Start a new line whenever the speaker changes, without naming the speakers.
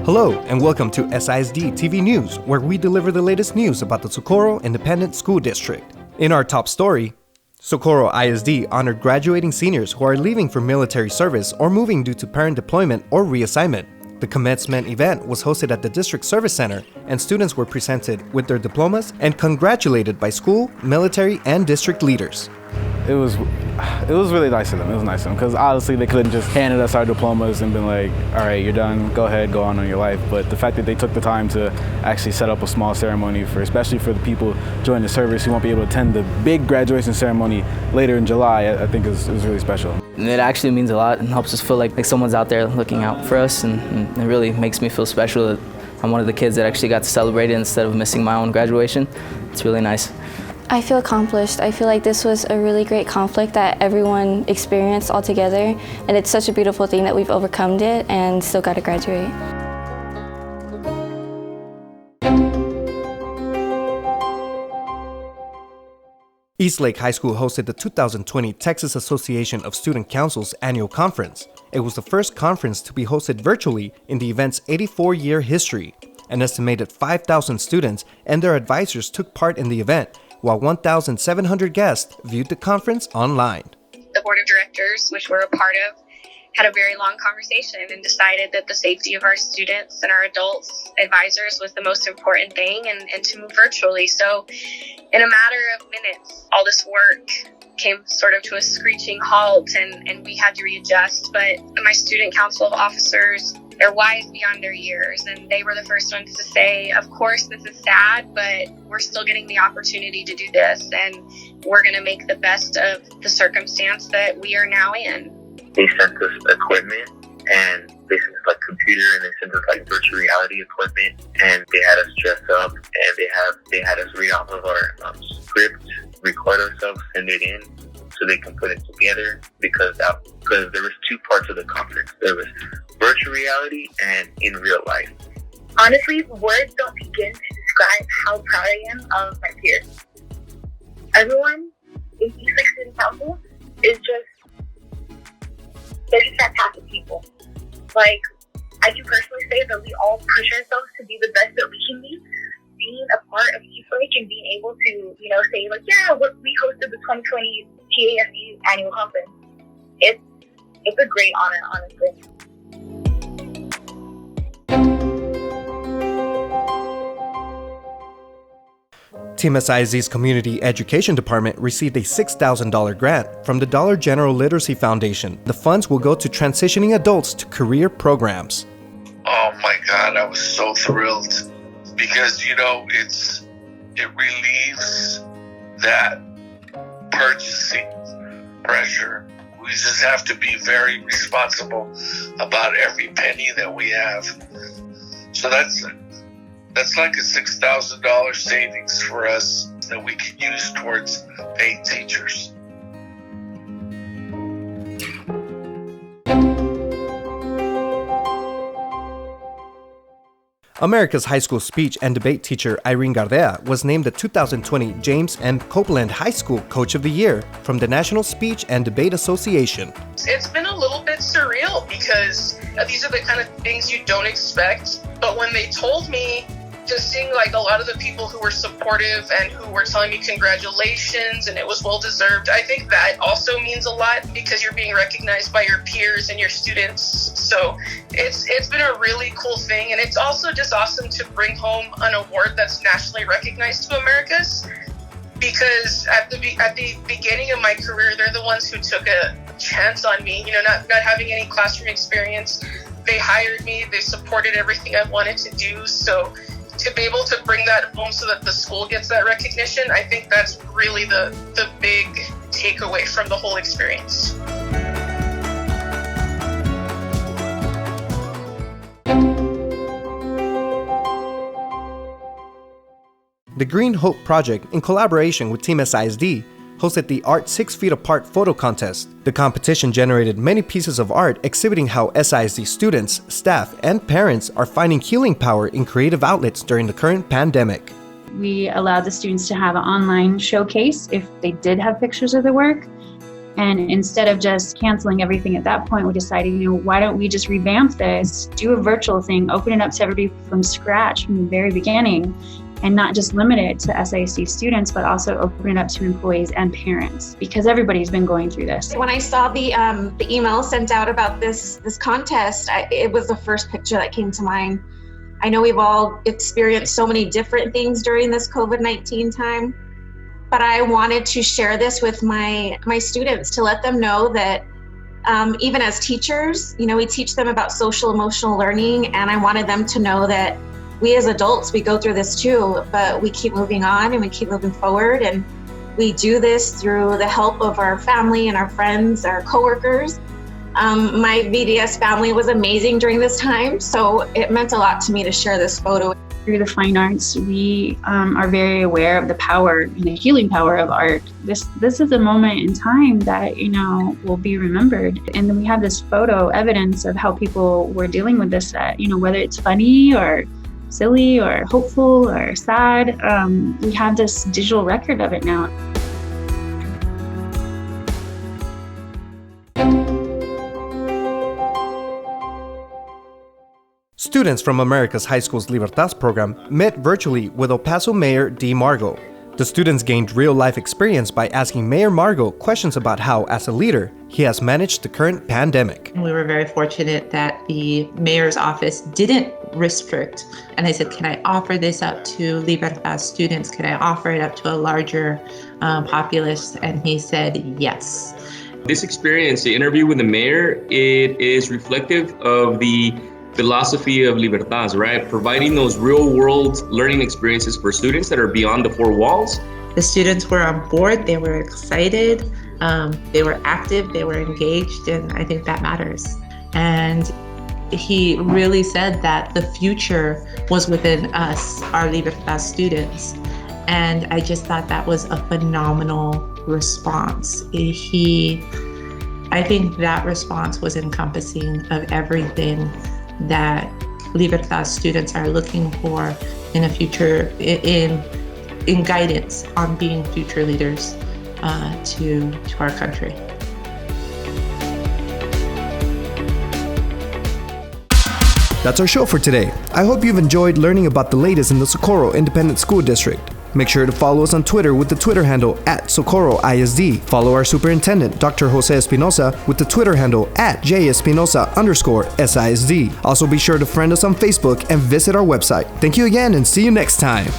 Hello, and welcome to SISD TV News, where we deliver the latest news about the Socorro Independent School District. In our top story, Socorro ISD honored graduating seniors who are leaving for military service or moving due to parent deployment or reassignment. The commencement event was hosted at the District Service Center, and students were presented with their diplomas and congratulated by school, military, and district leaders.
It was really nice of them. It was nice of them because honestly, they couldn't just handed us our diplomas and been like, all right, you're done, go ahead, go on your life. But the fact that they took the time to actually set up a small ceremony especially for the people joining the service who won't be able to attend the big graduation ceremony later in July, I think is really special.
And it actually means a lot and helps us feel like someone's out there looking out for us, and it really makes me feel special that I'm one of the kids that actually got to celebrate it instead of missing my own graduation. It's really nice.
I feel accomplished. I feel like this was a really great conflict that everyone experienced all together, and it's such a beautiful thing that we've overcome it and still got to graduate.
Eastlake High School hosted the 2020 Texas Association of Student Councils annual conference. It was the first conference to be hosted virtually in the event's 84-year history. An estimated 5,000 students and their advisors took part in the event, while 1,700 guests viewed the conference online.
The board of directors, which we're a part of, had a very long conversation and decided that the safety of our students and our adults advisors was the most important thing, and to move virtually. So in a matter of minutes, all this work came sort of to a screeching halt, and we had to readjust. But my student council officers, they're wise beyond their years, and they were the first ones to say, of course, this is sad, but we're still getting the opportunity to do this, and we're going to make the best of the circumstance that we are now in.
They sent us equipment, and they sent us like computer, and they sent us like virtual reality equipment, and they had us dress up, and they had us read off of our script, record ourselves, send it in, so they can put it together, because there was two parts of the conference. There was virtual reality and in real life.
Honestly, words don't begin to describe how proud I am of my peers. Everyone in Eastlake Student Council is they're just fantastic people. Like, I can personally say that we all push ourselves to be the best that we can be. Being a part of Eastlake and being able to, say like, yeah, we hosted the 2020 TASE annual conference. It's a great honor, honestly.
Team SISD's Community Education Department received a $6,000 grant from the Dollar General Literacy Foundation. The funds will go to transitioning adults to career programs.
Oh my God, I was so thrilled because, it relieves that purchasing pressure. We just have to be very responsible about every penny that we have. So that's like a $6,000 savings for us that we can use towards paying teachers.
America's high school speech and debate teacher Irene Gardea was named the 2020 James M. Copeland High School Coach of the Year from the National Speech and Debate Association.
It's been a little bit surreal because these are the kind of things you don't expect. But when they told me, just seeing like a lot of the people who were supportive and who were telling me congratulations and it was well deserved, I think that also means a lot because you're being recognized by your peers and your students. So it's been a really cool thing, and it's also just awesome to bring home an award that's nationally recognized to Americas, because at the beginning of my career, they're the ones who took a chance on me, not having any classroom experience. They hired me, they supported everything I wanted to do. So to be able to bring that home so that the school gets that recognition, I think that's really the big takeaway from the whole experience.
The Green Hope Project, in collaboration with Team SISD, hosted the Art 6 Feet Apart photo contest. The competition generated many pieces of art exhibiting how SISD students, staff, and parents are finding healing power in creative outlets during the current pandemic.
We allowed the students to have an online showcase if they did have pictures of their work. And instead of just canceling everything at that point, we decided, why don't we just revamp this, do a virtual thing, open it up to everybody from scratch from the very beginning, and not just limit it to SISD students, but also open it up to employees and parents, because everybody's been going through this.
When I saw the email sent out about this contest, it was the first picture that came to mind. I know we've all experienced so many different things during this COVID-19 time, but I wanted to share this with my students to let them know that even as teachers, we teach them about social emotional learning, and I wanted them to know that we as adults, we go through this too, but we keep moving on and we keep moving forward, and we do this through the help of our family and our friends, our coworkers. My VDS family was amazing during this time, so it meant a lot to me to share this photo.
Through the fine arts, we are very aware of the power and the healing power of art. This is a moment in time that, will be remembered. And then we have this photo evidence of how people were dealing with this, whether it's funny or silly or hopeful or sad. We have this digital record of it now.
Students from America's High School's Libertas program met virtually with Paso Mayor Dee Margo. The students gained real-life experience by asking Mayor Margo questions about how, as a leader, he has managed the current pandemic.
We were very fortunate that the mayor's office didn't restrict. And I said, can I offer this up to Libertas students? Can I offer it up to a larger populace? And he said, yes.
This experience, the interview with the mayor, it is reflective of the philosophy of Libertas, right? Providing those real-world learning experiences for students that are beyond the four walls.
The students were on board, they were excited, they were active, they were engaged, and I think that matters. And he really said that the future was within us, our Libertas students. And I just thought that was a phenomenal response. I think that response was encompassing of everything that Libertas students are looking for in a future, in guidance on being future leaders to our country.
That's our show for today. I hope you've enjoyed learning about the latest in the Socorro Independent School District. Make sure to follow us on Twitter with the Twitter handle @Socorro ISD. Follow our superintendent, Dr. Jose Espinosa, with the Twitter handle @JEspinosa_SISD. Also be sure to friend us on Facebook and visit our website. Thank you again and see you next time.